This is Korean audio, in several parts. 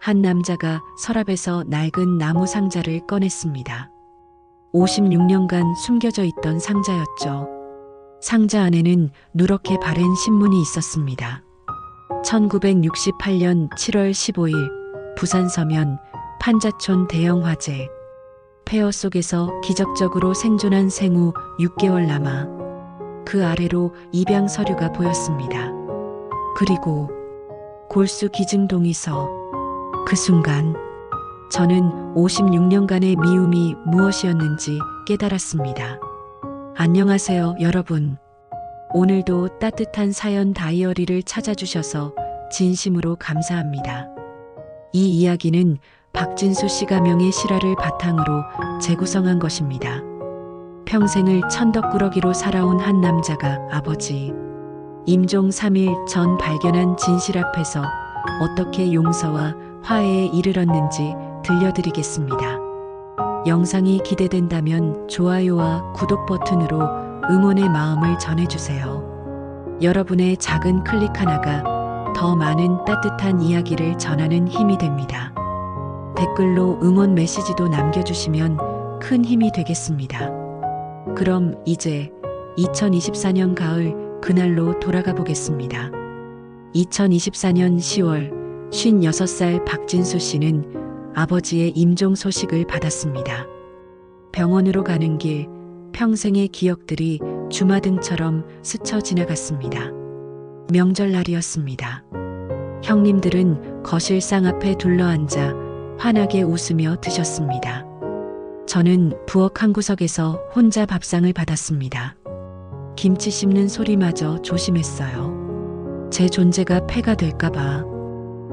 한 남자가 서랍에서 낡은 나무 상자를 꺼냈습니다. 56년간 숨겨져 있던 상자였죠. 상자 안에는 누렇게 바랜 신문이 있었습니다. 1968년 7월 15일 부산 서면 판자촌 대형 화재. 폐허 속에서 기적적으로 생존한 생후 6개월 남아 그 아래로 입양 서류가 보였습니다. 그리고 골수 기증 동의서. 그 순간 저는 56년간의 미움이 무엇이었는지 깨달았습니다. 안녕하세요, 여러분. 오늘도 따뜻한 사연 다이어리를 찾아주셔서 진심으로 감사합니다. 이 이야기는 박진수 씨 가명의 실화를 바탕으로 재구성한 것입니다. 평생을 천덕꾸러기로 살아온 한 남자가 아버지 임종 3일 전 발견한 진실 앞에서 어떻게 용서와 화해에 이르렀는지 들려드리겠습니다. 영상이 기대된다면 좋아요와 구독 버튼으로 응원의 마음을 전해주세요. 여러분의 작은 클릭 하나가 더 많은 따뜻한 이야기를 전하는 힘이 됩니다. 댓글로 응원 메시지도 남겨주시면 큰 힘이 되겠습니다. 그럼 이제 2024년 가을 그날로 돌아가 보겠습니다. 2024년 10월 56살 박진수 씨는 아버지의 임종 소식을 받았습니다. 병원으로 가는 길 평생의 기억들이 주마등처럼 스쳐 지나갔습니다. 명절날이었습니다. 형님들은 거실상 앞에 둘러앉아 환하게 웃으며 드셨습니다. 저는 부엌 한 구석에서 혼자 밥상을 받았습니다. 김치 씹는 소리마저 조심했어요. 제 존재가 폐가 될까봐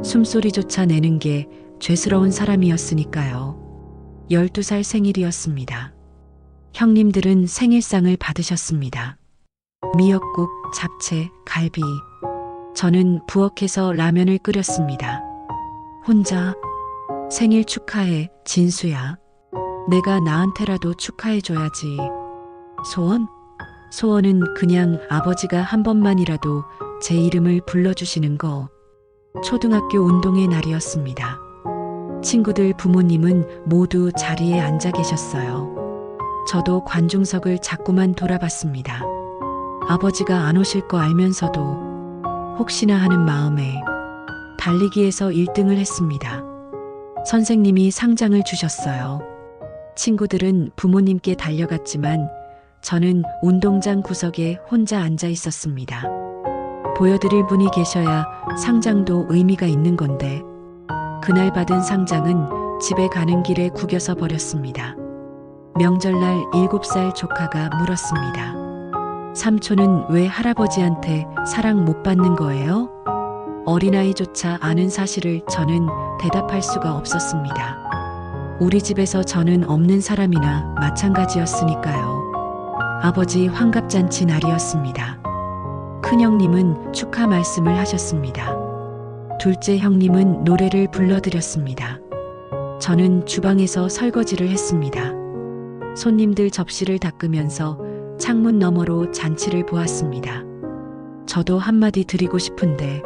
숨소리조차 내는 게 죄스러운 사람이었으니까요. 12살 생일이었습니다. 형님들은 생일상을 받으셨습니다. 미역국, 잡채, 갈비. 저는 부엌에서 라면을 끓였습니다. 혼자 생일 축하해, 진수야. 내가 나한테라도 축하해줘야지. 소원? 소원은 그냥 아버지가 한 번만이라도 제 이름을 불러주시는 거. 초등학교 운동회 날이었습니다. 친구들 부모님은 모두 자리에 앉아 계셨어요. 저도 관중석을 자꾸만 돌아봤습니다. 아버지가 안 오실 거 알면서도 혹시나 하는 마음에 달리기에서 1등을 했습니다. 선생님이 상장을 주셨어요. 친구들은 부모님께 달려갔지만 저는 운동장 구석에 혼자 앉아 있었습니다. 보여드릴 분이 계셔야 상장도 의미가 있는 건데 그날 받은 상장은 집에 가는 길에 구겨서 버렸습니다. 명절날 7살 조카가 물었습니다. 삼촌은 왜 할아버지한테 사랑 못 받는 거예요? 어린아이조차 아는 사실을 저는 대답할 수가 없었습니다. 우리 집에서 저는 없는 사람이나 마찬가지였으니까요. 아버지 환갑잔치 날이었습니다. 큰형님은 축하 말씀을 하셨습니다. 둘째 형님은 노래를 불러드렸습니다. 저는 주방에서 설거지를 했습니다. 손님들 접시를 닦으면서 창문 너머로 잔치를 보았습니다. 저도 한마디 드리고 싶은데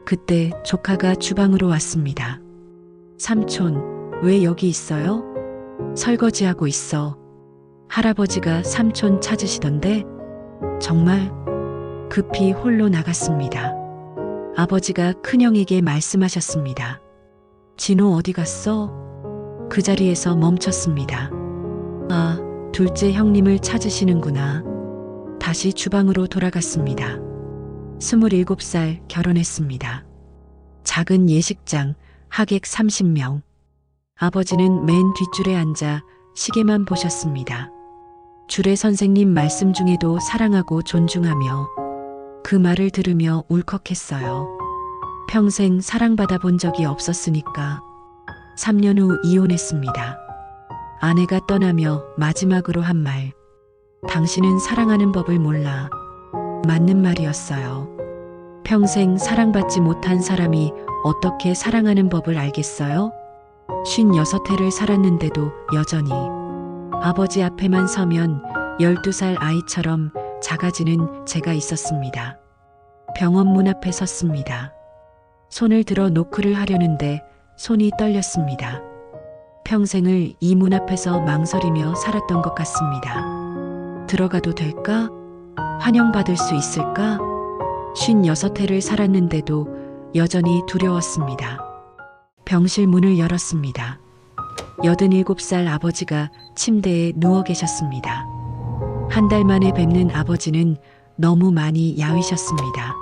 그때 조카가 주방으로 왔습니다. 삼촌, 왜 여기 있어요? 설거지하고 있어. 할아버지가 삼촌 찾으시던데? 정말? 급히 홀로 나갔습니다. 아버지가 큰형에게 말씀하셨습니다. 진호 어디 갔어? 그 자리에서 멈췄습니다. 아, 둘째 형님을 찾으시는구나. 다시 주방으로 돌아갔습니다. 27살 결혼했습니다. 작은 예식장, 하객 30명. 아버지는 맨 뒷줄에 앉아 시계만 보셨습니다. 주례 선생님 말씀 중에도 사랑하고 존중하며 그 말을 들으며 울컥했어요. 평생 사랑받아 본 적이 없었으니까. 3년 후 이혼했습니다. 아내가 떠나며 마지막으로 한 말. 당신은 사랑하는 법을 몰라. 맞는 말이었어요. 평생 사랑받지 못한 사람이 어떻게 사랑하는 법을 알겠어요? 56해를 살았는데도 여전히 아버지 앞에만 서면 12살 아이처럼 작아지는 제가 있었습니다. 병원 문 앞에 섰습니다. 손을 들어 노크를 하려는데 손이 떨렸습니다. 평생을 이 문 앞에서 망설이며 살았던 것 같습니다. 들어가도 될까? 환영받을 수 있을까? 56해를 살았는데도 여전히 두려웠습니다. 병실 문을 열었습니다. 87살 아버지가 침대에 누워 계셨습니다. 한 달 만에 뵙는 아버지는 너무 많이 야위셨습니다.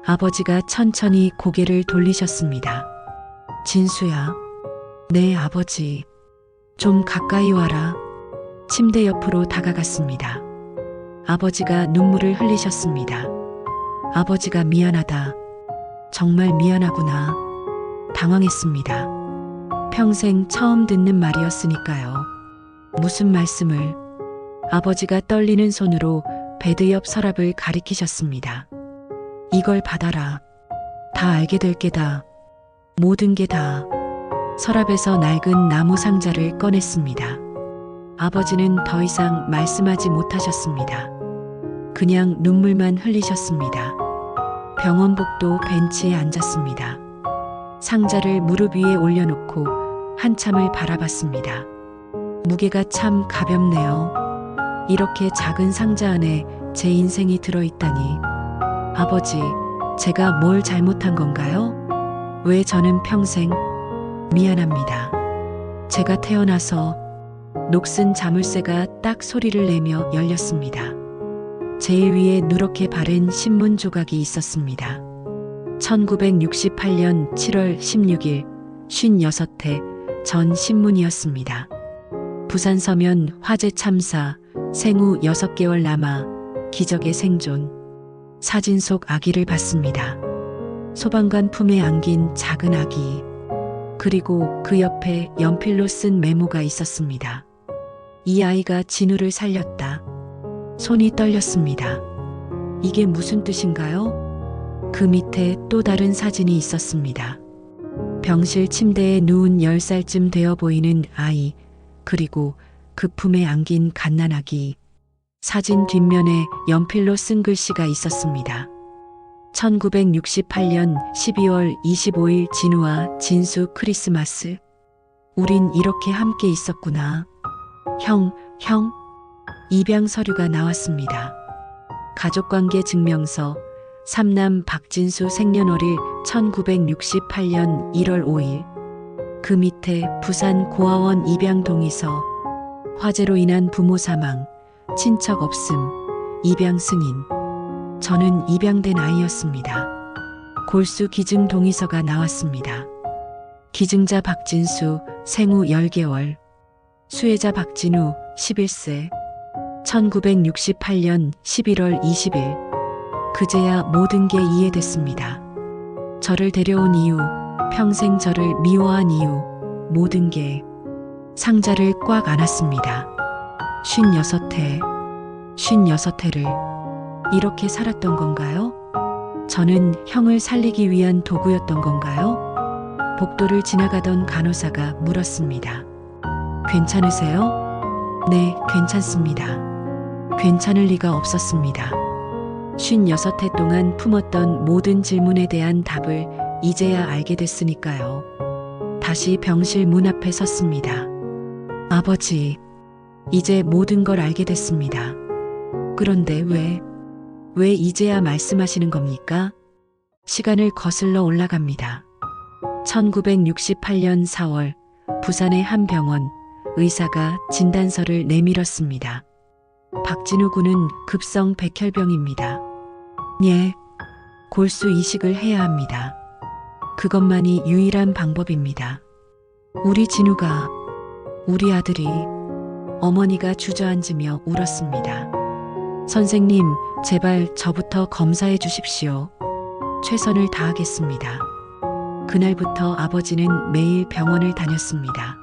아버지가 천천히 고개를 돌리셨습니다. 진수야. 네, 아버지. 좀 가까이 와라. 침대 옆으로 다가갔습니다. 아버지가 눈물을 흘리셨습니다. 아버지가 미안하다. 정말 미안하구나. 당황했습니다. 평생 처음 듣는 말이었으니까요. 무슨 말씀을? 아버지가 떨리는 손으로 베드 옆 서랍을 가리키셨습니다. 이걸 받아라. 다 알게 될 게다. 모든 게 다. 서랍에서 낡은 나무 상자를 꺼냈습니다. 아버지는 더 이상 말씀하지 못하셨습니다. 그냥 눈물만 흘리셨습니다. 병원복도 벤치에 앉았습니다. 상자를 무릎 위에 올려놓고 한참을 바라봤습니다. 무게가 참 가볍네요. 이렇게 작은 상자 안에 제 인생이 들어있다니. 아버지, 제가 뭘 잘못한 건가요? 왜 저는 평생? 미안합니다. 제가 태어나서. 녹슨 자물쇠가 딱 소리를 내며 열렸습니다. 제일 위에 누렇게 바른 신문 조각이 있었습니다. 1968년 7월 16일 56회 전 신문이었습니다. 부산 서면 화재 참사, 생후 6개월 남아 기적의 생존. 사진 속 아기를 봤습니다. 소방관 품에 안긴 작은 아기. 그리고 그 옆에 연필로 쓴 메모가 있었습니다. 이 아이가 진우를 살렸다. 손이 떨렸습니다. 이게 무슨 뜻인가요? 그 밑에 또 다른 사진이 있었습니다. 병실 침대에 누운 10살쯤 되어 보이는 아이, 그리고 그 품에 안긴 갓난아기. 사진 뒷면에 연필로 쓴 글씨가 있었습니다. 1968년 12월 25일 진우와 진수 크리스마스. 우린 이렇게 함께 있었구나. 형. 입양 서류가 나왔습니다. 가족관계 증명서. 삼남 박진수 생년월일 1968년 1월 5일. 그 밑에 부산 고아원 입양 동의서. 화재로 인한 부모 사망, 친척 없음, 입양 승인. 저는 입양된 아이였습니다. 골수 기증 동의서가 나왔습니다. 기증자 박진수, 생후 10개월. 수혜자 박진우, 11세. 1968년 11월 20일. 그제야 모든 게 이해됐습니다. 저를 데려온 이유, 평생 저를 미워한 이유, 모든 게. 상자를 꽉 안았습니다. 56회를 이렇게 살았던 건가요? 저는 형을 살리기 위한 도구였던 건가요? 복도를 지나가던 간호사가 물었습니다. 괜찮으세요? 네, 괜찮습니다. 괜찮을 리가 없었습니다. 56회 동안 품었던 모든 질문에 대한 답을 이제야 알게 됐으니까요. 다시 병실 문 앞에 섰습니다. 아버지, 이제 모든 걸 알게 됐습니다. 그런데 왜 이제야 말씀하시는 겁니까? 시간을 거슬러 올라갑니다. 1968년 4월 부산의 한 병원. 의사가 진단서를 내밀었습니다. 박진우 군은 급성 백혈병입니다. 예, 골수 이식을 해야 합니다. 그것만이 유일한 방법입니다. 우리 진우가, 우리 아들이. 어머니가 주저앉으며 울었습니다. 선생님, 제발 저부터 검사해 주십시오. 최선을 다하겠습니다. 그날부터 아버지는 매일 병원을 다녔습니다.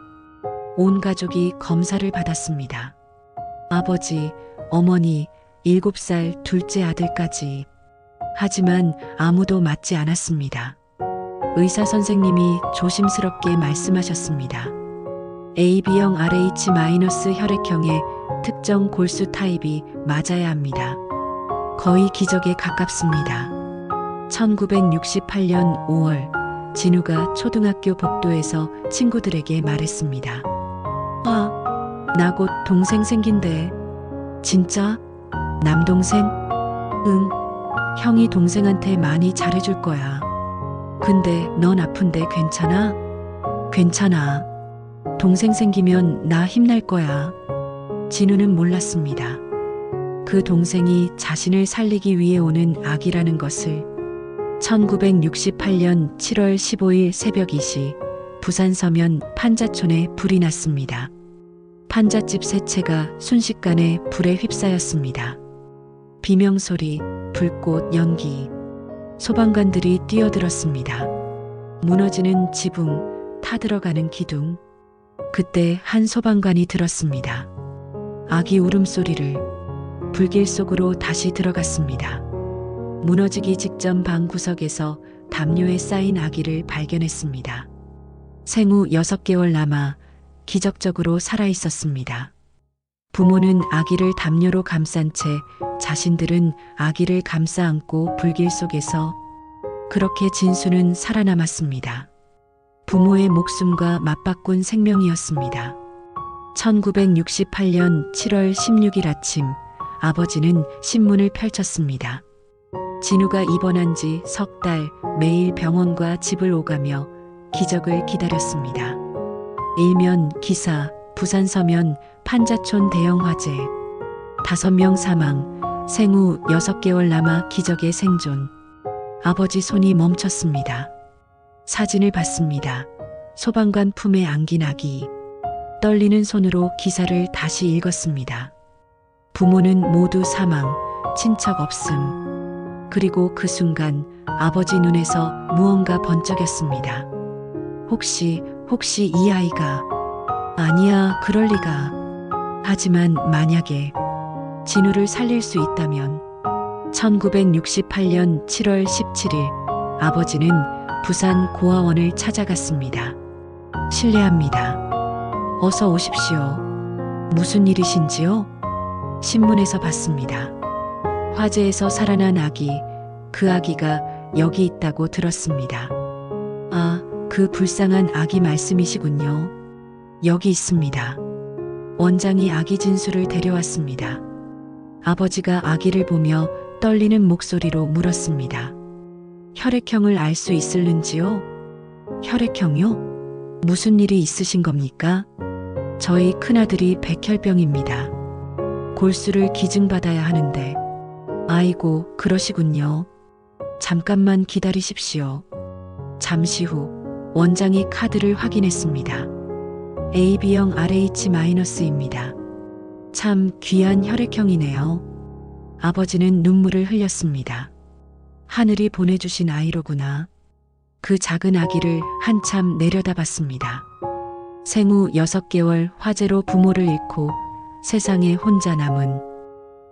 온 가족이 검사를 받았습니다. 아버지, 어머니, 7살 둘째 아들까지. 하지만 아무도 맞지 않았습니다. 의사 선생님이 조심스럽게 말씀하셨습니다. AB형 RH- 혈액형의 특정 골수 타입이 맞아야 합니다. 거의 기적에 가깝습니다. 1968년 5월 진우가 초등학교 복도에서 친구들에게 말했습니다. 나 곧 동생 생긴대. 진짜? 남동생? 응. 형이 동생한테 많이 잘해줄 거야. 근데 넌 아픈데 괜찮아? 괜찮아. 동생 생기면 나 힘날 거야. 진우는 몰랐습니다. 그 동생이 자신을 살리기 위해 오는 악이라는 것을. 1968년 7월 15일 새벽 2시 부산 서면 판자촌에 불이 났습니다. 판잣집 세 채가 순식간에 불에 휩싸였습니다. 비명소리, 불꽃, 연기. 소방관들이 뛰어들었습니다. 무너지는 지붕, 타들어가는 기둥. 그때 한 소방관이 들었습니다. 아기 울음소리를. 불길 속으로 다시 들어갔습니다. 무너지기 직전 방 구석에서 담요에 쌓인 아기를 발견했습니다. 생후 6개월 남아 기적적으로 살아 있었습니다. 부모는 아기를 담요로 감싼 채 자신들은 아기를 감싸 안고 불길 속에서. 그렇게 진수는 살아남았습니다. 부모의 목숨과 맞바꾼 생명이었습니다. 1968년 7월 16일 아침 아버지는 신문을 펼쳤습니다. 진우가 입원한 지 석 달 매일 병원과 집을 오가며 기적을 기다렸습니다. 일면 기사, 부산 서면 판자촌 대형 화재. 5명 사망, 생후 6개월 남아 기적의 생존. 아버지 손이 멈췄습니다. 사진을 봤습니다. 소방관 품에 안긴 아기. 떨리는 손으로 기사를 다시 읽었습니다. 부모는 모두 사망, 친척 없음. 그리고 그 순간 아버지 눈에서 무언가 번쩍였습니다. 혹시 이 아이가. 아니야, 그럴 리가. 하지만 만약에 진우를 살릴 수 있다면. 1968년 7월 17일 아버지는 부산 고아원을 찾아갔습니다. 실례합니다. 어서 오십시오. 무슨 일이신지요? 신문에서 봤습니다. 화재에서 살아난 아기, 그 아기가 여기 있다고 들었습니다. 아, 그 불쌍한 아기 말씀이시군요. 여기 있습니다. 원장이 아기 진수를 데려왔습니다. 아버지가 아기를 보며 떨리는 목소리로 물었습니다. 혈액형을 알 수 있을는지요? 혈액형요? 무슨 일이 있으신 겁니까? 저희 큰아들이 백혈병입니다. 골수를 기증받아야 하는데. 아이고, 그러시군요. 잠깐만 기다리십시오. 잠시 후 원장이 카드를 확인했습니다. AB형 RH-입니다. 참 귀한 혈액형이네요. 아버지는 눈물을 흘렸습니다. 하늘이 보내주신 아이로구나. 그 작은 아기를 한참 내려다봤습니다. 생후 6개월 화재로 부모를 잃고 세상에 혼자 남은.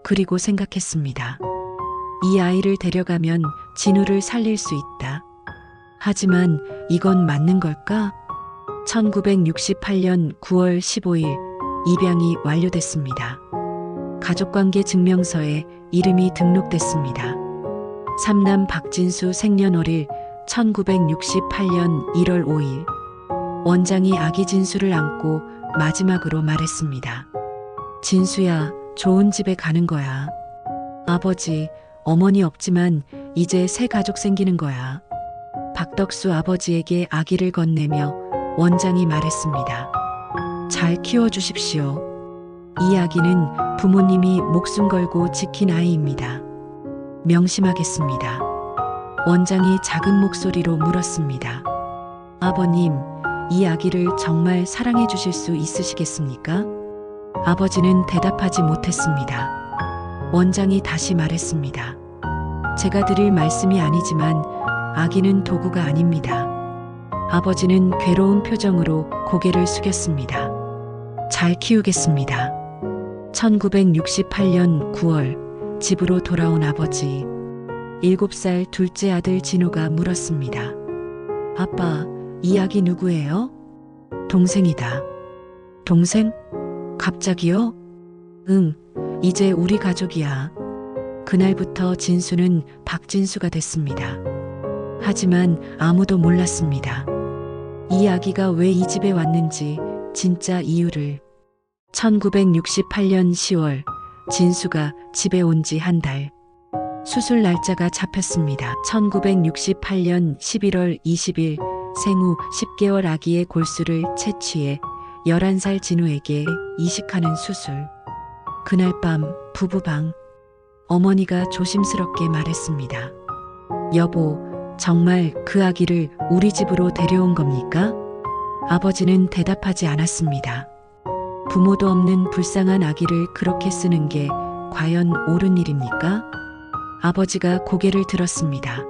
그리고 생각했습니다. 이 아이를 데려가면 진우를 살릴 수 있다. 하지만 이건 맞는 걸까? 1968년 9월 15일 입양이 완료됐습니다. 가족관계 증명서에 이름이 등록됐습니다. 삼남 박진수 생년월일 1968년 1월 5일. 원장이 아기 진수를 안고 마지막으로 말했습니다. 진수야, 좋은 집에 가는 거야. 아버지, 어머니 없지만 이제 새 가족 생기는 거야. 박덕수 아버지에게 아기를 건네며 원장이 말했습니다. 잘 키워주십시오. 이 아기는 부모님이 목숨 걸고 지킨 아이입니다. 명심하겠습니다. 원장이 작은 목소리로 물었습니다. 아버님, 이 아기를 정말 사랑해 주실 수 있으시겠습니까? 아버지는 대답하지 못했습니다. 원장이 다시 말했습니다. 제가 드릴 말씀이 아니지만 아기는 도구가 아닙니다. 아버지는 괴로운 표정으로 고개를 숙였습니다. 잘 키우겠습니다. 1968년 9월 집으로 돌아온 아버지. 7살 둘째 아들 진우가 물었습니다. 아빠, 이 아기 누구예요? 동생이다. 동생? 갑자기요? 응, 이제 우리 가족이야. 그날부터 진수는 박진수가 됐습니다. 하지만 아무도 몰랐습니다. 이 아기가 왜 이 집에 왔는지 진짜 이유를. 1968년 10월 진수가 집에 온 지 한 달. 수술 날짜가 잡혔습니다. 1968년 11월 20일 생후 10개월 아기의 골수를 채취해 11살 진우에게 이식하는 수술. 그날 밤 부부방. 어머니가 조심스럽게 말했습니다. 여보, 정말 그 아기를 우리 집으로 데려온 겁니까? 아버지는 대답하지 않았습니다. 부모도 없는 불쌍한 아기를 그렇게 쓰는 게 과연 옳은 일입니까? 아버지가 고개를 들었습니다.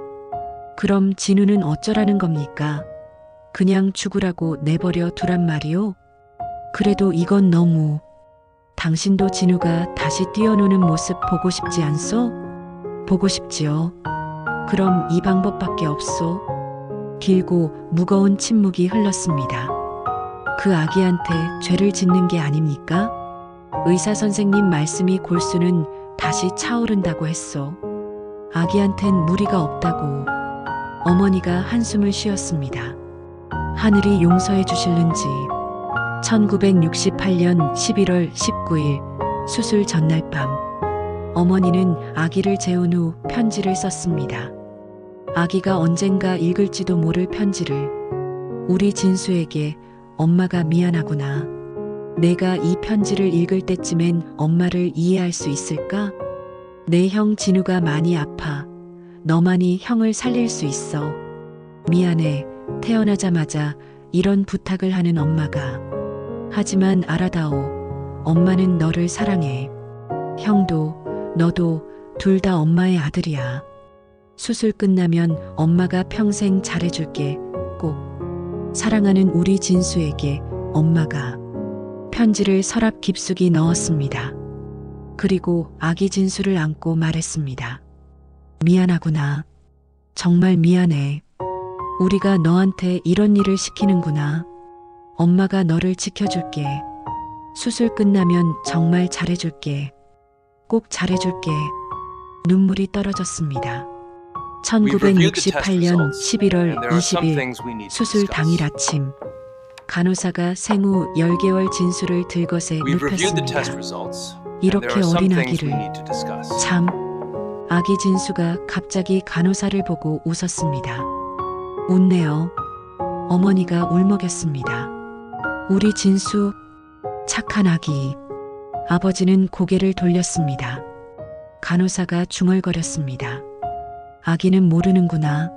그럼 진우는 어쩌라는 겁니까? 그냥 죽으라고 내버려 두란 말이오? 그래도 이건 너무. 당신도 진우가 다시 뛰어노는 모습 보고 싶지 않소? 보고 싶지요. 그럼 이 방법밖에 없소. 길고 무거운 침묵이 흘렀습니다. 그 아기한테 죄를 짓는 게 아닙니까? 의사 선생님 말씀이 골수는 다시 차오른다고 했소. 아기한텐 무리가 없다고. 어머니가 한숨을 쉬었습니다. 하늘이 용서해 주실는지. 1968년 11월 19일 수술 전날 밤. 어머니는 아기를 재운 후 편지를 썼습니다. 아기가 언젠가 읽을지도 모를 편지를. 우리 진수에게 엄마가 미안하구나. 내가 이 편지를 읽을 때쯤엔 엄마를 이해할 수 있을까? 내 형 진우가 많이 아파. 너만이 형을 살릴 수 있어. 미안해. 태어나자마자 이런 부탁을 하는 엄마가. 하지만 알아다오. 엄마는 너를 사랑해. 형도 너도 둘 다 엄마의 아들이야. 수술 끝나면 엄마가 평생 잘해줄게. 꼭. 사랑하는 우리 진수에게 엄마가. 편지를 서랍 깊숙이 넣었습니다. 그리고 아기 진수를 안고 말했습니다. 미안하구나. 정말 미안해. 우리가 너한테 이런 일을 시키는구나. 엄마가 너를 지켜줄게. 수술 끝나면 정말 잘해줄게. 꼭 잘해줄게. 눈물이 떨어졌습니다. 1968년 11월 20일 수술 당일 아침. 간호사가 생후 10개월 진수를 들것에 눕혔습니다. 이렇게 어린 아기를. 참. 아기 진수가 갑자기 간호사를 보고 웃었습니다. 웃네요. 어머니가 울먹였습니다. 우리 진수, 착한 아기. 아버지는 고개를 돌렸습니다. 간호사가 중얼거렸습니다. 아기는 모르는구나.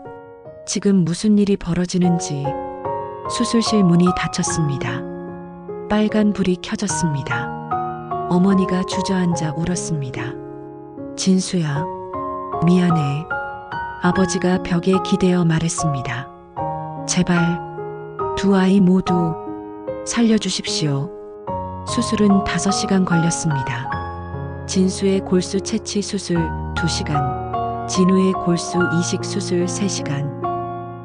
지금 무슨 일이 벌어지는지. 수술실 문이 닫혔습니다. 빨간 불이 켜졌습니다. 어머니가 주저앉아 울었습니다. 진수야, 미안해. 아버지가 벽에 기대어 말했습니다. 제발, 두 아이 모두 살려주십시오. 수술은 5시간 걸렸습니다. 진수의 골수 채취 수술 2시간, 진우의 골수 이식 수술 3시간.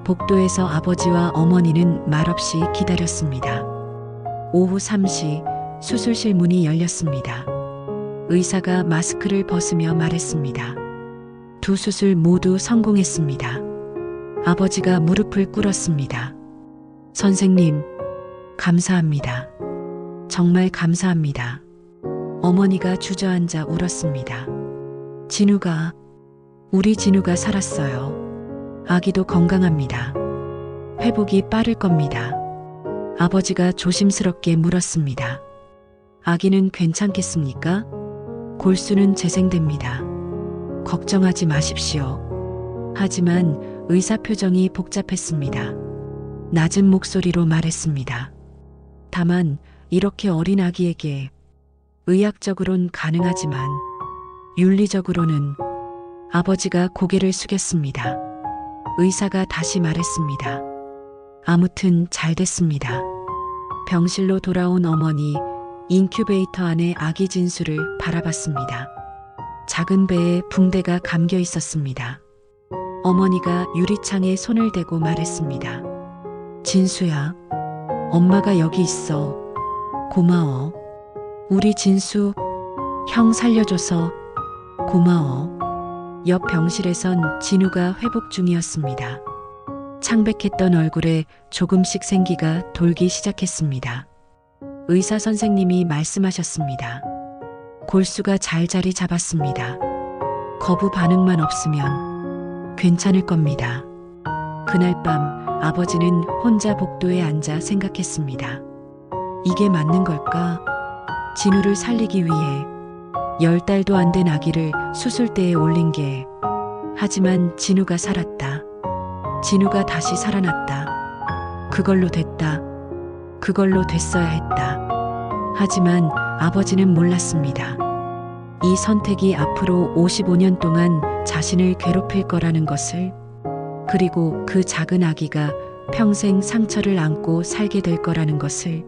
복도에서 아버지와 어머니는 말없이 기다렸습니다. 오후 3시 수술실 문이 열렸습니다. 의사가 마스크를 벗으며 말했습니다. 두 수술 모두 성공했습니다. 아버지가 무릎을 꿇었습니다. 선생님, 감사합니다. 정말 감사합니다. 어머니가 주저앉아 울었습니다. 진우가, 우리 진우가 살았어요. 아기도 건강합니다. 회복이 빠를 겁니다. 아버지가 조심스럽게 물었습니다. 아기는 괜찮겠습니까? 골수는 재생됩니다. 걱정하지 마십시오. 하지만 의사 표정이 복잡했습니다. 낮은 목소리로 말했습니다. 다만 이렇게 어린 아기에게 의학적으론 가능하지만 윤리적으로는. 아버지가 고개를 숙였습니다. 의사가 다시 말했습니다. 아무튼 잘 됐습니다. 병실로 돌아온 어머니, 인큐베이터 안에 아기 진수를 바라봤습니다. 작은 배에 붕대가 감겨 있었습니다. 어머니가 유리창에 손을 대고 말했습니다. 진수야, 엄마가 여기 있어. 고마워. 우리 진수, 형 살려줘서 고마워. 옆 병실에선 진우가 회복 중이었습니다. 창백했던 얼굴에 조금씩 생기가 돌기 시작했습니다. 의사 선생님이 말씀하셨습니다. 골수가 잘 자리 잡았습니다. 거부 반응만 없으면 괜찮을 겁니다. 그날 밤 아버지는 혼자 복도에 앉아 생각했습니다. 이게 맞는 걸까? 진우를 살리기 위해 10달도 안 된 아기를 수술대에 올린 게, 하지만 진우가 살았다. 진우가 다시 살아났다. 그걸로 됐다. 그걸로 됐어야 했다. 하지만 아버지는 몰랐습니다. 이 선택이 앞으로 55년 동안 자신을 괴롭힐 거라는 것을, 그리고 그 작은 아기가 평생 상처를 안고 살게 될 거라는 것을.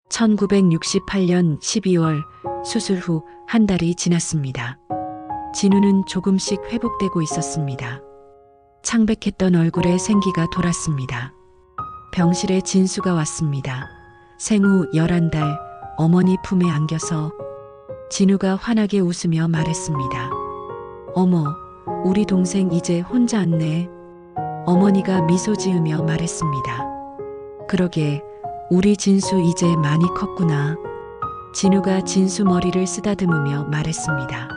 1968년 12월 수술 후 한 달이 지났습니다. 진우는 조금씩 회복되고 있었습니다. 창백했던 얼굴에 생기가 돌았습니다. 병실에 진수가 왔습니다. 생후 11달, 어머니 품에 안겨서 진우가 환하게 웃으며 말했습니다. 어머, 우리 동생 이제 혼자 왔네. 어머니가 미소 지으며 말했습니다. 그러게, 우리 진수 이제 많이 컸구나. 진우가 진수 머리를 쓰다듬으며 말했습니다.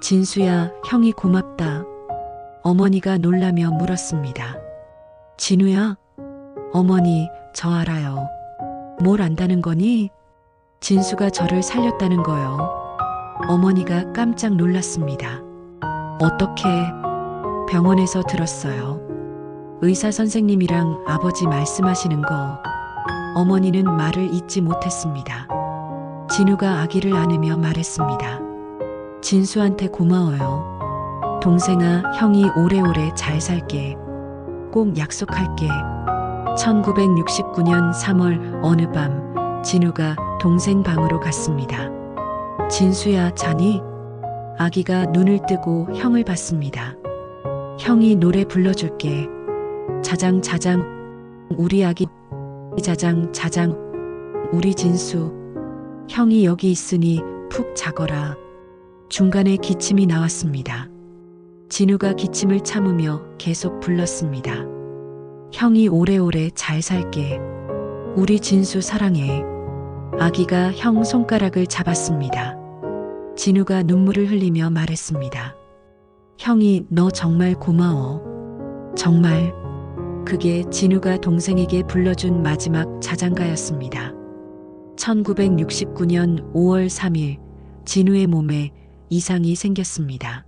진수야, 형이 고맙다. 어머니가 놀라며 물었습니다. 진우야? 어머니, 저 알아요. 뭘 안다는 거니? 진수가 저를 살렸다는 거요. 어머니가 깜짝 놀랐습니다. 어떻게? 병원에서 들었어요. 의사 선생님이랑 아버지 말씀하시는 거. 어머니는 말을 잇지 못했습니다. 진우가 아기를 안으며 말했습니다. 진수한테 고마워요. 동생아, 형이 오래오래 잘 살게. 꼭 약속할게. 1969년 3월 어느 밤 진우가 동생 방으로 갔습니다. 진수야, 자니? 아기가 눈을 뜨고 형을 봤습니다. 형이 노래 불러줄게. 자장 자장 우리 아기, 자장 자장 우리 진수. 형이 여기 있으니 푹 자거라. 중간에 기침이 나왔습니다. 진우가 기침을 참으며 계속 불렀습니다. 형이 오래오래 잘 살게. 우리 진수 사랑해. 아기가 형 손가락을 잡았습니다. 진우가 눈물을 흘리며 말했습니다. 형이 너 정말 고마워. 정말. 그게 진우가 동생에게 불러준 마지막 자장가였습니다. 1969년 5월 3일 진우의 몸에 이상이 생겼습니다.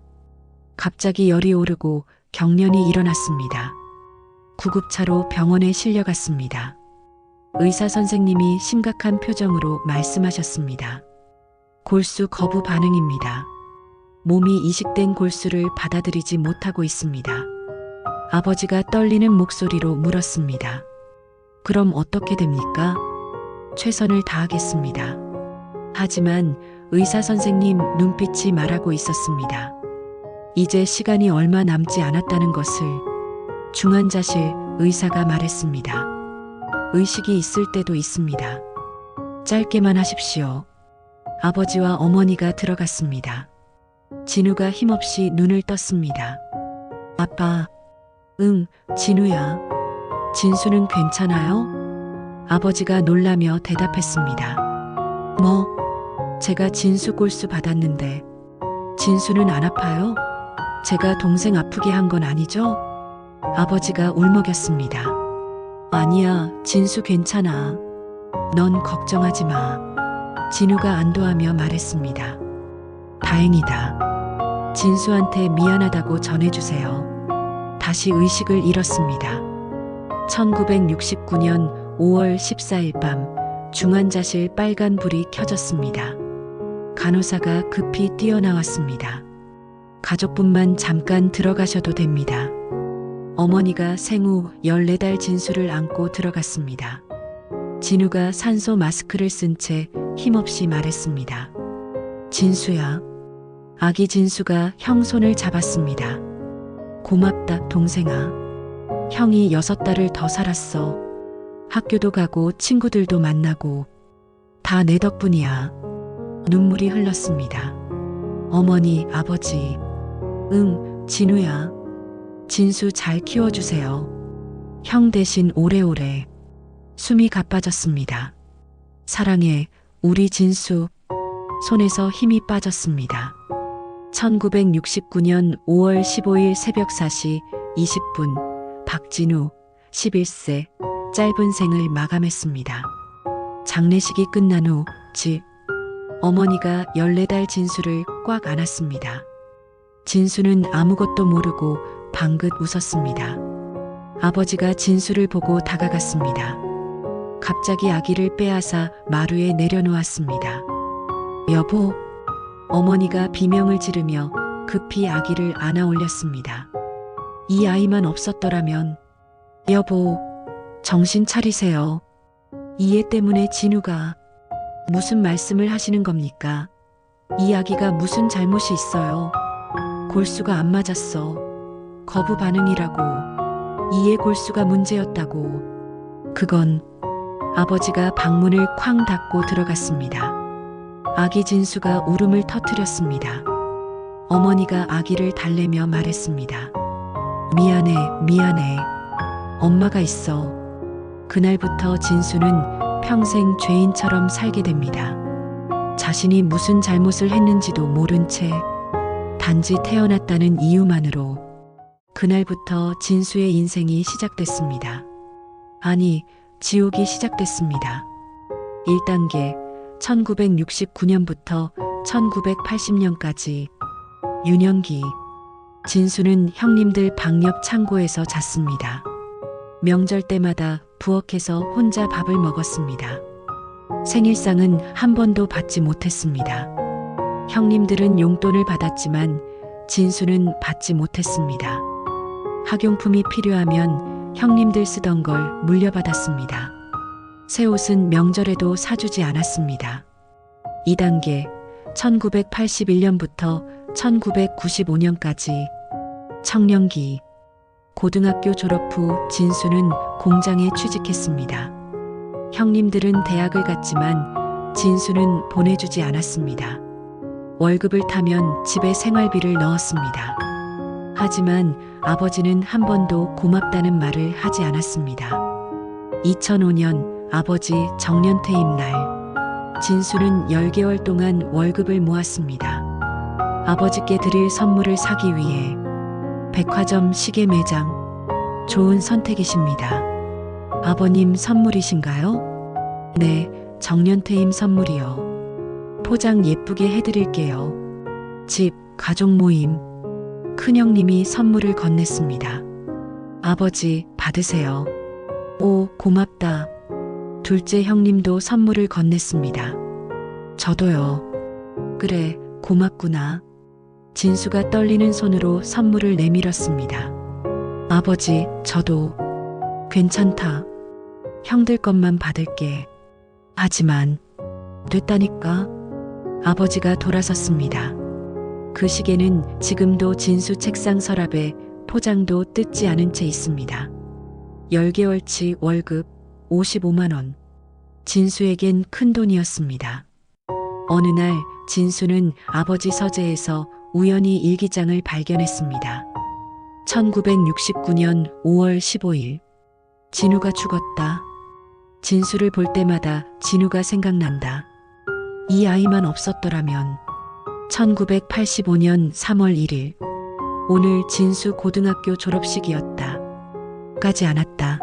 갑자기 열이 오르고 경련이 일어났습니다. 구급차로 병원에 실려갔습니다. 의사 선생님이 심각한 표정으로 말씀하셨습니다. 골수 거부 반응입니다. 몸이 이식된 골수를 받아들이지 못하고 있습니다. 아버지가 떨리는 목소리로 물었습니다. 그럼 어떻게 됩니까? 최선을 다하겠습니다. 하지만 의사 선생님 눈빛이 말하고 있었습니다. 이제 시간이 얼마 남지 않았다는 것을. 중환자실 의사가 말했습니다. 의식이 있을 때도 있습니다. 짧게만 하십시오. 아버지와 어머니가 들어갔습니다. 진우가 힘없이 눈을 떴습니다. 아빠. 응, 진우야. 진수는 괜찮아요? 아버지가 놀라며 대답했습니다. 뭐? 제가 진수 골수 받았는데 진수는 안 아파요? 제가 동생 아프게 한 건 아니죠? 아버지가 울먹였습니다. 아니야, 진수 괜찮아. 넌 걱정하지 마. 진우가 안도하며 말했습니다. 다행이다. 진수한테 미안하다고 전해주세요. 다시 의식을 잃었습니다. 1969년 5월 14일 밤 중환자실 빨간 불이 켜졌습니다. 간호사가 급히 뛰어나왔습니다. 가족분만 잠깐 들어가셔도 됩니다. 어머니가 생후 14달 진수를 안고 들어갔습니다. 진우가 산소 마스크를 쓴 채 힘없이 말했습니다. 진수야. 아기 진수가 형 손을 잡았습니다. 고맙다, 동생아. 형이 6달을 더 살았어. 학교도 가고 친구들도 만나고 다 내 덕분이야. 눈물이 흘렀습니다. 어머니, 아버지. 응, 진우야. 진수 잘 키워주세요. 형 대신 오래오래 숨이 가빠졌습니다. 사랑해, 우리 진수. 손에서 힘이 빠졌습니다. 1969년 5월 15일 새벽 4시 20분, 박진우, 11세, 짧은 생을 마감했습니다. 장례식이 끝난 후 집 어머니가 14달 진수를 꽉 안았습니다. 진수는 아무것도 모르고 방긋 웃었습니다. 아버지가 진수를 보고 다가갔습니다. 갑자기 아기를 빼앗아 마루에 내려놓았습니다. 여보, 어머니가 비명을 지르며 급히 아기를 안아 올렸습니다. 이 아이만 없었더라면. 여보, 정신 차리세요. 이 애 때문에 진우가. 무슨 말씀을 하시는 겁니까? 이 아기가 무슨 잘못이 있어요? 골수가 안 맞았어. 거부 반응이라고. 이 애 골수가 문제였다고. 그건. 아버지가 방문을 쾅 닫고 들어갔습니다. 아기 진수가 울음을 터뜨렸습니다. 어머니가 아기를 달래며 말했습니다. 미안해, 미안해. 엄마가 있어. 그날부터 진수는 평생 죄인처럼 살게 됩니다. 자신이 무슨 잘못을 했는지도 모른 채 단지 태어났다는 이유만으로 그날부터 진수의 인생이 시작됐습니다. 아니, 지옥이 시작됐습니다. 1단계 1969년부터 1980년까지 유년기 진수는 형님들 방 옆 창고에서 잤습니다. 명절 때마다 부엌에서 혼자 밥을 먹었습니다. 생일상은 한 번도 받지 못했습니다. 형님들은 용돈을 받았지만 진수는 받지 못했습니다. 학용품이 필요하면 형님들 쓰던 걸 물려받았습니다. 새 옷은 명절에도 사주지 않았습니다. 2단계 1981년부터 1995년까지 청년기 고등학교 졸업 후 진수는 공장에 취직했습니다. 형님들은 대학을 갔지만 진수는 보내주지 않았습니다. 월급을 타면 집에 생활비를 넣었습니다. 하지만 아버지는 한 번도 고맙다는 말을 하지 않았습니다. 2005년 아버지 정년퇴임 날 진수는 10개월 동안 월급을 모았습니다. 아버지께 드릴 선물을 사기 위해 백화점 시계 매장. 좋은 선택이십니다. 아버님 선물이신가요? 네, 정년퇴임 선물이요. 포장 예쁘게 해드릴게요. 집, 가족 모임. 큰형님이 선물을 건넸습니다. 아버지, 받으세요. 오, 고맙다. 둘째 형님도 선물을 건넸습니다. 저도요. 그래, 고맙구나. 진수가 떨리는 손으로 선물을 내밀었습니다. 아버지, 저도. 괜찮다. 형들 것만 받을게. 하지만 됐다니까. 아버지가 돌아섰습니다. 그 시계는 지금도 진수 책상 서랍에 포장도 뜯지 않은 채 있습니다. 10개월치 월급 55만 원. 진수에겐 큰 돈이었습니다. 어느 날 진수는 아버지 서재에서 우연히 일기장을 발견했습니다. 1969년 5월 15일. 진우가 죽었다. 진수를 볼 때마다 진우가 생각난다. 이 아이만 없었더라면. 1985년 3월 1일. 오늘 진수 고등학교 졸업식이었다. 가지 않았다.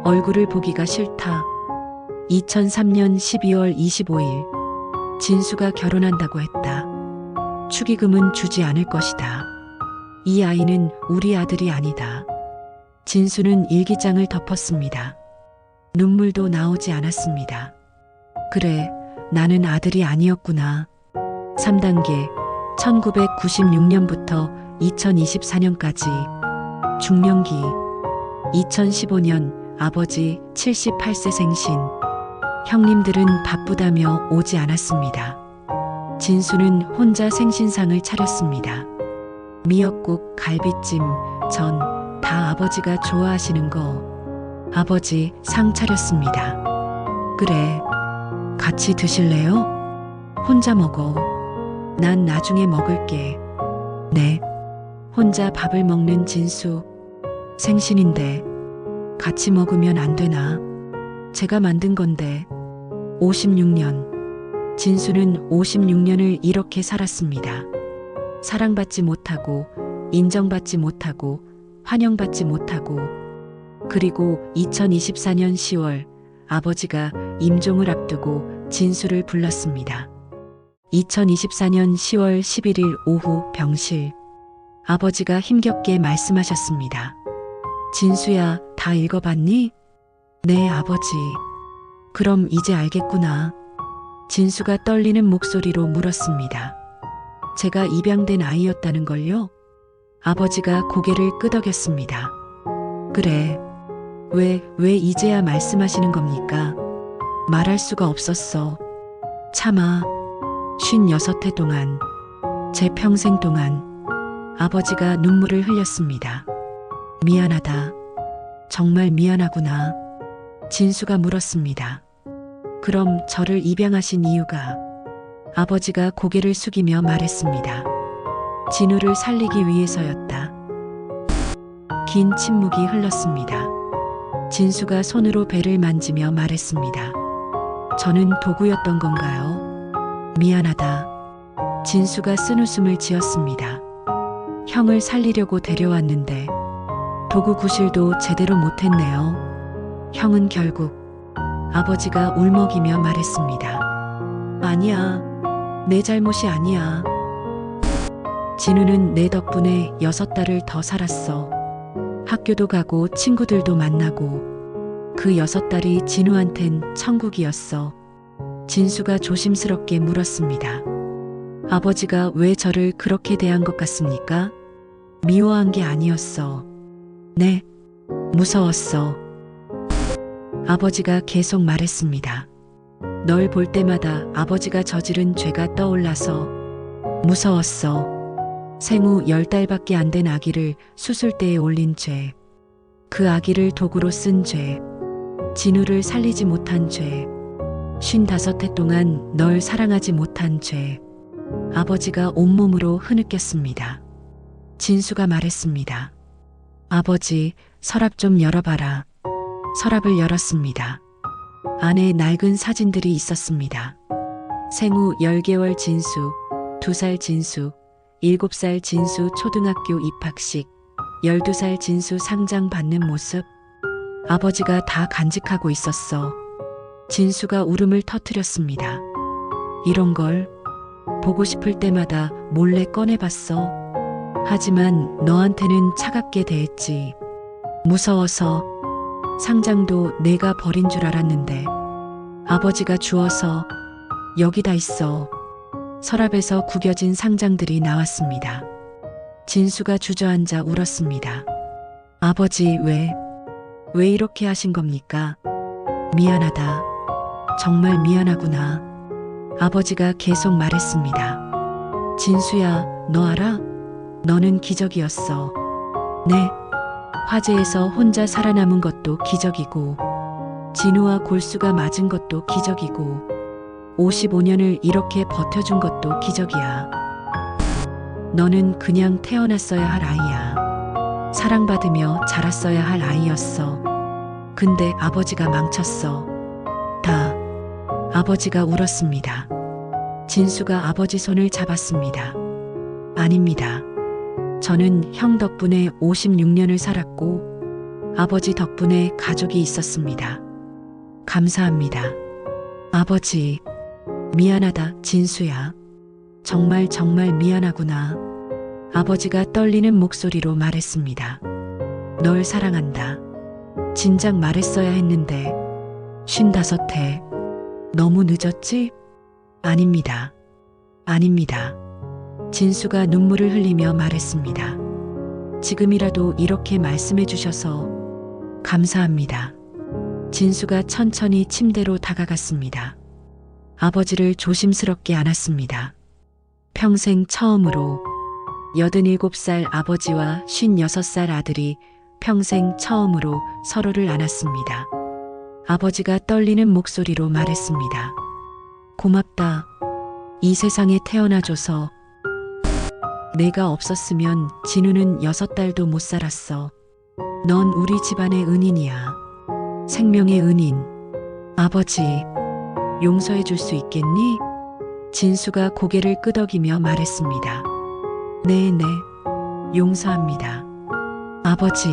얼굴을 보기가 싫다. 2003년 12월 25일. 진수가 결혼한다고 했다. 축의금은 주지 않을 것이다. 이 아이는 우리 아들이 아니다. 진수는 일기장을 덮었습니다. 눈물도 나오지 않았습니다. 그래, 나는 아들이 아니었구나. 3단계 1996년부터 2024년까지 중년기 2015년 아버지 78세 생신. 형님들은 바쁘다며 오지 않았습니다. 진수는 혼자 생신상을 차렸습니다. 미역국, 갈비찜, 전 다 아버지가 좋아하시는 거. 아버지 상 차렸습니다. 그래, 같이 드실래요? 혼자 먹어. 난 나중에 먹을게. 네. 혼자 밥을 먹는 진수. 생신인데 같이 먹으면 안 되나? 제가 만든 건데. 56년. 진수는 56년을 이렇게 살았습니다. 사랑받지 못하고, 인정받지 못하고, 환영받지 못하고, 그리고 2024년 10월 아버지가 임종을 앞두고 진수를 불렀습니다. 2024년 10월 11일 오후 병실. 아버지가 힘겹게 말씀하셨습니다. 진수야, 다 읽어봤니? 네, 아버지. 그럼 이제 알겠구나. 진수가 떨리는 목소리로 물었습니다. 제가 입양된 아이였다는 걸요? 아버지가 고개를 끄덕였습니다. 그래. 왜 이제야 말씀하시는 겁니까? 말할 수가 없었어. 차마. 56해 동안, 제 평생 동안 아버지가 눈물을 흘렸습니다. 미안하다. 정말 미안하구나. 진수가 물었습니다. 그럼 저를 입양하신 이유가? 아버지가 고개를 숙이며 말했습니다. 진우를 살리기 위해서였다. 긴 침묵이 흘렀습니다. 진수가 손으로 배를 만지며 말했습니다. 저는 도구였던 건가요? 미안하다. 진수가 쓴웃음을 지었습니다. 형을 살리려고 데려왔는데 도구 구실도 제대로 못했네요. 형은 결국. 아버지가 울먹이며 말했습니다. 아니야. 내 잘못이 아니야. 진우는 내 덕분에 6달을 더 살았어. 학교도 가고 친구들도 만나고 그 6달이 진우한텐 천국이었어. 진수가 조심스럽게 물었습니다. 아버지가 왜 저를 그렇게 대한 것 같습니까? 미워한 게 아니었어. 네, 무서웠어. 아버지가 계속 말했습니다. 널 볼 때마다 아버지가 저지른 죄가 떠올라서 무서웠어. 생후 10달밖에 안 된 아기를 수술대에 올린 죄. 그 아기를 도구로 쓴 죄. 진우를 살리지 못한 죄. 55해 동안 널 사랑하지 못한 죄. 아버지가 온몸으로 흐느꼈습니다. 진수가 말했습니다. 아버지, 서랍 좀 열어봐라. 서랍을 열었습니다. 안에 낡은 사진들이 있었습니다. 생후 10개월 진수, 2살 진수, 7살 진수 초등학교 입학식, 12살 진수 상장 받는 모습. 아버지가 다 간직하고 있었어. 진수가 울음을 터뜨렸습니다. 이런 걸 보고 싶을 때마다 몰래 꺼내봤어. 하지만 너한테는 차갑게 대했지. 무서워서. 상장도 내가 버린 줄 알았는데 아버지가 주어서. 여기다 있어. 서랍에서 구겨진 상장들이 나왔습니다. 진수가 주저앉아 울었습니다. 아버지, 왜 이렇게 하신 겁니까? 미안하다. 정말 미안하구나. 아버지가 계속 말했습니다. 진수야, 너 알아? 너는 기적이었어. 네. 화재에서 혼자 살아남은 것도 기적이고, 진우와 골수가 맞은 것도 기적이고, 55년을 이렇게 버텨준 것도 기적이야. 너는 그냥 태어났어야 할 아이야. 사랑받으며 자랐어야 할 아이였어. 근데 아버지가 망쳤어. 다. 아버지가 울었습니다. 진수가 아버지 손을 잡았습니다. 아닙니다. 저는 형 덕분에 56년을 살았고 아버지 덕분에 가족이 있었습니다. 감사합니다. 아버지, 미안하다, 진수야. 정말 미안하구나. 아버지가 떨리는 목소리로 말했습니다. 널 사랑한다. 진작 말했어야 했는데. 55해. 너무 늦었지? 아닙니다. 아닙니다. 진수가 눈물을 흘리며 말했습니다. 지금이라도 이렇게 말씀해 주셔서 감사합니다. 진수가 천천히 침대로 다가갔습니다. 아버지를 조심스럽게 안았습니다. 평생 처음으로 87살 아버지와 56살 아들이 평생 처음으로 서로를 안았습니다. 아버지가 떨리는 목소리로 말했습니다. 고맙다. 이 세상에 태어나줘서. 내가 없었으면 진우는 6달도 못 살았어. 넌 우리 집안의 은인이야. 생명의 은인. 아버지, 용서해 줄 수 있겠니? 진수가 고개를 끄덕이며 말했습니다. 네, 용서합니다. 아버지,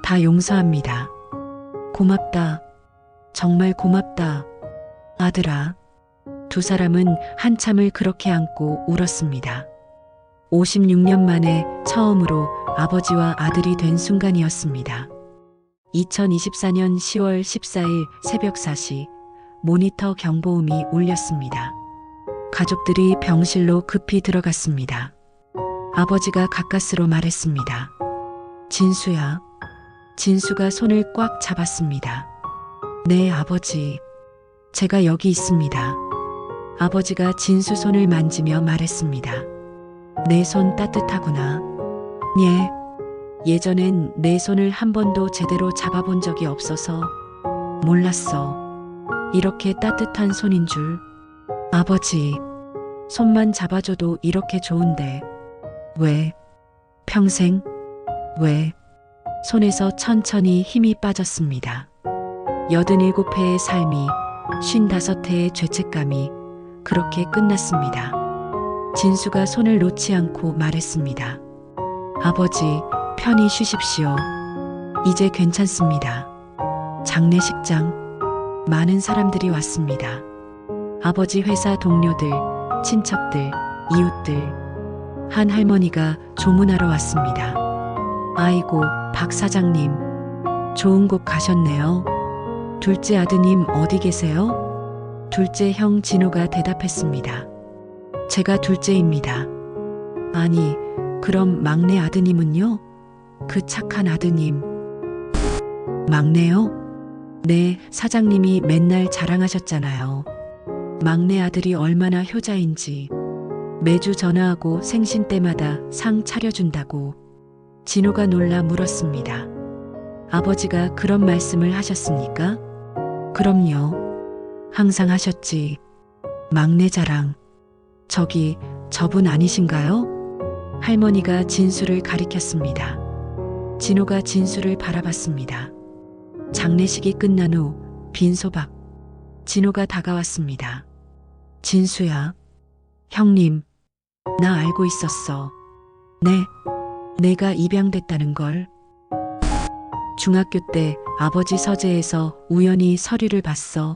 다 용서합니다. 고맙다. 정말 고맙다. 아들아. 두 사람은 한참을 그렇게 안고 울었습니다. 56년 만에 처음으로 아버지와 아들이 된 순간이었습니다. 2024년 10월 14일 새벽 4시 모니터 경보음이 울렸습니다. 가족들이 병실로 급히 들어갔습니다. 아버지가 가까스로 말했습니다. 진수야. 진수가 손을 꽉 잡았습니다. 네, 아버지. 제가 여기 있습니다. 아버지가 진수 손을 만지며 말했습니다. 내 손 따뜻하구나. 예. 예전엔 내 손을 한 번도 제대로 잡아본 적이 없어서 몰랐어. 이렇게 따뜻한 손인 줄. 아버지, 손만 잡아줘도 이렇게 좋은데. 왜? 평생? 왜? 손에서 천천히 힘이 빠졌습니다. 87회의 삶이 55회의 죄책감이 그렇게 끝났습니다. 진수가 손을 놓지 않고 말했습니다. 아버지, 편히 쉬십시오. 이제 괜찮습니다. 장례식장, 많은 사람들이 왔습니다. 아버지 회사 동료들, 친척들, 이웃들, 한 할머니가 조문하러 왔습니다. 아이고, 박 사장님, 좋은 곳 가셨네요. 둘째 아드님 어디 계세요? 둘째 형 진호가 대답했습니다. 제가 둘째입니다. 아니, 그럼 막내 아드님은요? 그 착한 아드님. 막내요? 네, 사장님이 맨날 자랑하셨잖아요. 막내 아들이 얼마나 효자인지. 매주 전화하고 생신 때마다 상 차려준다고. 진호가 놀라 물었습니다. 아버지가 그런 말씀을 하셨습니까? 그럼요. 항상 하셨지. 막내 자랑. 저분 아니신가요? 할머니가 진수를 가리켰습니다. 진호가 진수를 바라봤습니다. 장례식이 끝난 후 빈소박. 진호가 다가왔습니다. 진수야. 형님, 나 알고 있었어. 네, 내가 입양됐다는 걸. 중학교 때 아버지 서재에서 우연히 서류를 봤어.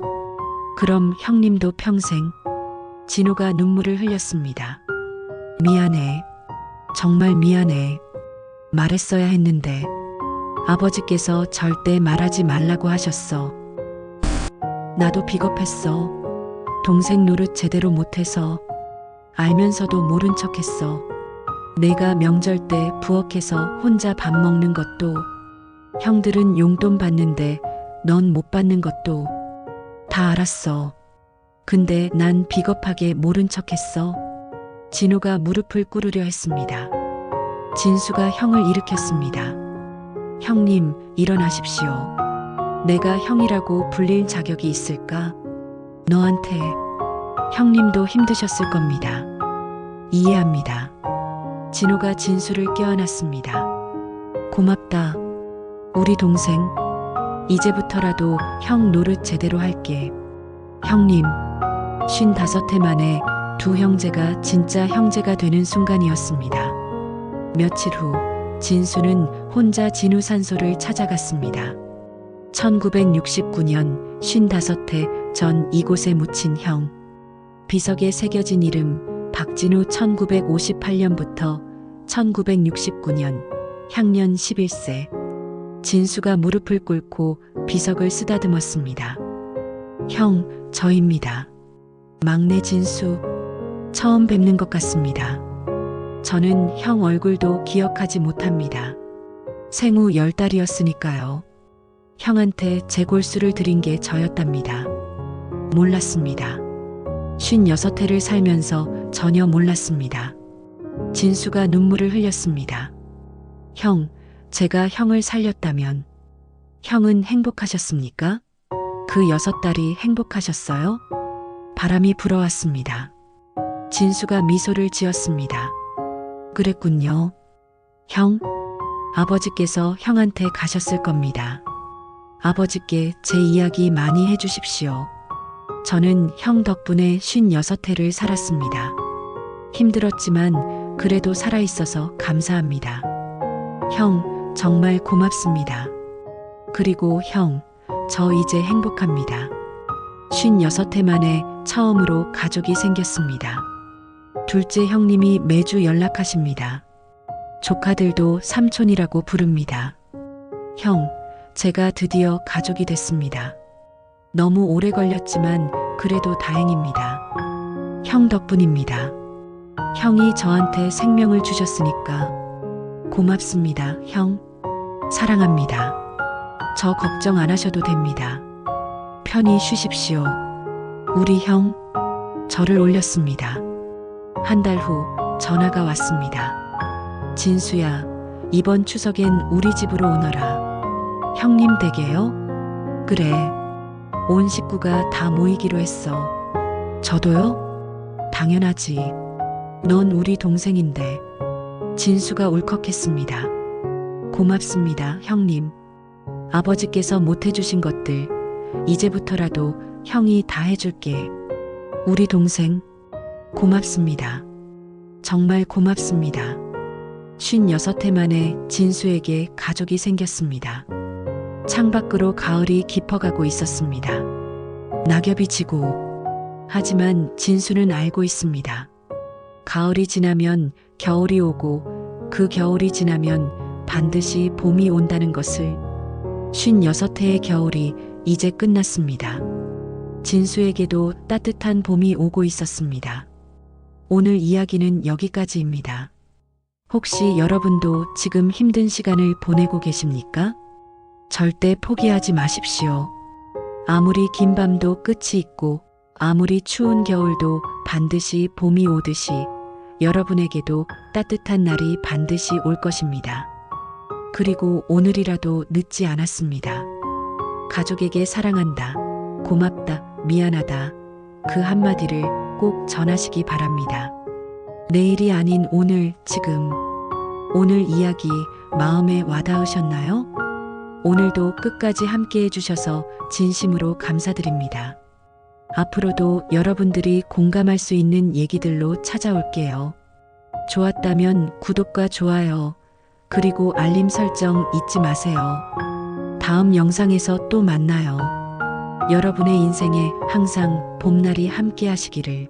그럼 형님도 평생. 진호가 눈물을 흘렸습니다. 미안해. 정말 미안해. 말했어야 했는데. 아버지께서 절대 말하지 말라고 하셨어. 나도 비겁했어. 동생 노릇 제대로 못해서. 알면서도 모른 척했어. 내가 명절 때 부엌에서 혼자 밥 먹는 것도, 형들은 용돈 받는데 넌 못 받는 것도 다 알았어. 근데 난 비겁하게 모른 척했어. 진호가 무릎을 꿇으려 했습니다. 진수가 형을 일으켰습니다. 형님, 일어나십시오. 내가 형이라고 불릴 자격이 있을까? 너한테. 형님도 힘드셨을 겁니다. 이해합니다. 진호가 진수를 껴안았습니다. 고맙다. 우리 동생. 이제부터라도 형 노릇 제대로 할게. 형님. 55회 만에 두 형제가 진짜 형제가 되는 순간이었습니다. 며칠 후 진수는 혼자 진우 산소를 찾아갔습니다. 1969년 55회 전 이곳에 묻힌 형. 비석에 새겨진 이름 박진우. 1958년부터 1969년 향년 11세. 진수가 무릎을 꿇고 비석을 쓰다듬었습니다. 형, 저입니다. 막내 진수. 처음 뵙는 것 같습니다. 저는 형 얼굴도 기억하지 못합니다. 생후 10달이었으니까요. 형한테 제 골수를 드린 게 저였답니다. 몰랐습니다. 56회를 살면서 전혀 몰랐습니다. 진수가 눈물을 흘렸습니다. 형, 제가 형을 살렸다면 형은 행복하셨습니까? 그 6달이 행복하셨어요? 바람이 불어왔습니다. 진수가 미소를 지었습니다. 그랬군요. 형, 아버지께서 형한테 가셨을 겁니다. 아버지께 제 이야기 많이 해주십시오. 저는 형 덕분에 56해를 살았습니다. 힘들었지만 그래도 살아있어서 감사합니다. 형, 정말 고맙습니다. 그리고 형, 저 이제 행복합니다. 56해 만에 처음으로 가족이 생겼습니다. 둘째 형님이 매주 연락하십니다. 조카들도 삼촌이라고 부릅니다. 형, 제가 드디어 가족이 됐습니다. 너무 오래 걸렸지만 그래도 다행입니다. 형 덕분입니다. 형이 저한테 생명을 주셨으니까 고맙습니다, 형. 사랑합니다. 저 걱정 안 하셔도 됩니다. 편히 쉬십시오. 우리 형, 저를 올렸습니다. 한 달 후 전화가 왔습니다. 진수야, 이번 추석엔 우리 집으로 오너라. 형님 댁에요? 그래. 온 식구가 다 모이기로 했어. 저도요? 당연하지. 넌 우리 동생인데. 진수가 울컥했습니다. 고맙습니다, 형님. 아버지께서 못 해주신 것들, 이제부터라도 형이 다 해줄게. 우리 동생, 고맙습니다. 정말 고맙습니다. 56해 만에 진수에게 가족이 생겼습니다. 창밖으로 가을이 깊어가고 있었습니다. 낙엽이 지고, 하지만 진수는 알고 있습니다. 가을이 지나면 겨울이 오고 그 겨울이 지나면 반드시 봄이 온다는 것을. 56해의 겨울이 이제 끝났습니다. 진수에게도 따뜻한 봄이 오고 있었습니다. 오늘 이야기는 여기까지입니다. 혹시 여러분도 지금 힘든 시간을 보내고 계십니까? 절대 포기하지 마십시오. 아무리 긴 밤도 끝이 있고 아무리 추운 겨울도 반드시 봄이 오듯이 여러분에게도 따뜻한 날이 반드시 올 것입니다. 그리고 오늘이라도 늦지 않았습니다. 가족에게 사랑한다, 고맙다, 미안하다, 그 한마디를 꼭 전하시기 바랍니다. 내일이 아닌 오늘, 지금. 오늘 이야기 마음에 와닿으셨나요? 오늘도 끝까지 함께 해주셔서 진심으로 감사드립니다. 앞으로도 여러분들이 공감할 수 있는 얘기들로 찾아올게요. 좋았다면 구독과 좋아요, 그리고 알림 설정 잊지 마세요. 다음 영상에서 또 만나요. 여러분의 인생에 항상 봄날이 함께 하시기를.